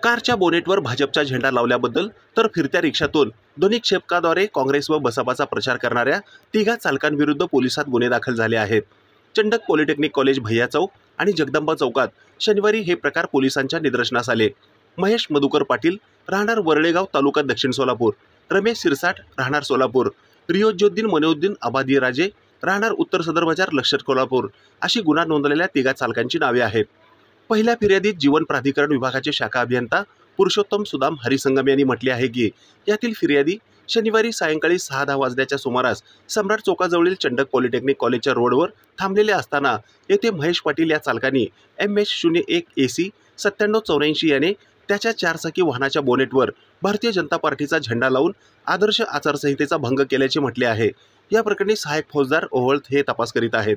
कारच्या बोनेटवर भाजपचा झेंडा लावल्याबद्दल तर फिरत्या रिक्षातून ध्वनिक्षेपकाद्वारे काँग्रेस व बसपाचा प्रचार करणाऱ्या तिघा चालकांविरुद्ध पोलिसात गुन्हे दाखल झाले आहेत। चंडक पॉलिटेक्निक कॉलेज भैया चौक आणि जगदंबा चौकात शनिवारी हे प्रकार पोलिसांच्या निदर्शनास आले। महेश मधुकर पाटील राहणार वरळेगाव तालुका दक्षिण सोलापूर, रमेश सिरसाट राहणार सोलापूर, रियोजुद्दीन मनोउद्दीन आबादी राजे राहणार उत्तर सदर बाजार लष्कर कोल्हापूर अशी गुन्हा नोंदवलेल्या तिघा चालकांची नावे आहेत। पहिल्या फिर्यादीत जीवन प्राधिकरण विभागाचे शाखा अभियंता पुरुषोत्तम सुदाम हरिसंगम यांनी म्हटले आहे की यातील फिर्यादी शनिवारी सायंकाळी 6:10 वाजल्याच्या सुमारास सम्राट चौकाजवळील चंडक पॉलिटेक्निक कॉलेजच्या रोडवर थांबलेले असताना येथे महेश पाटील या चालकांनी MS01 AC 9784 याने त्याच्या 4 चाकी वाहनाच्या बोनेटवर भारतीय जनता पार्टीचा झेंडा लावून आदर्श आचारसंहितेचा भंग केल्याचे म्हटले आहे। या प्रकरणी सहाय्यक फौजदार ओहळत हे तपास करीत आहेत।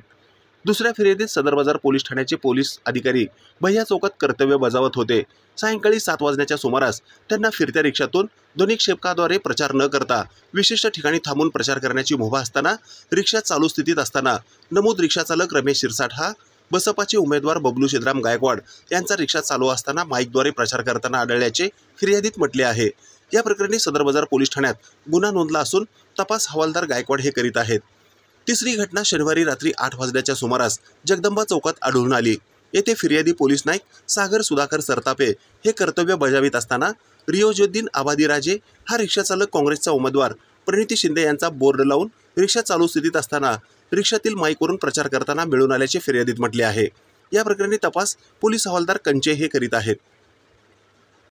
दुसऱ्या फिर्यादीत सदर बाजार पोलीस ठाण्याचे पोलीस अधिकारी भैया चौकात कर्तव्य बजावत होते। सायंकाळी 7 वाजण्याच्या सुमारास त्यांना फिरत्या रिक्षातून ध्वनिक्षेपकाद्वारे प्रचार न करता विशिष्ट ठिकाणी थांबून प्रचार करण्याची मुभा असताना रिक्षा चालू स्थितीत असताना नमूद रिक्षाचालक रमेश सिरसाट हा बसपाचे उमेदवार बबलू सिद्धराम गायकवाड यांचा रिक्षा चालू असताना माईकद्वारे प्रचार करताना आढळल्याचे फिर्यादीत म्हटले आहे। या प्रकरणी सदर बाजार पोलीस ठाण्यात गुन्हा नोंदला असून तपास हवालदार गायकवाड हे करीत आहेत। तिसरी घटना शनिवारी रात्री 8 वाजल्याच्या सुमारास जगदंबा चौकात आढळून आली। येथे फिर्यादी पोलीस नाईक सागर सुधाकर सरतापे हे कर्तव्य बजावित असताना रियोजुद्दीन आबादी राजे हा रिक्षाचालक काँग्रेसचा उमेदवार प्रणिती शिंदे यांचा बोर्ड लावून रिक्षा चालू स्थितीत असताना रिक्षातील माईकवरून प्रचार करताना मिळून आल्याचे फिर्यादीत म्हटले आहे। या प्रकरणी तपास पोलीस हवालदार कंचे हे करीत आहेत।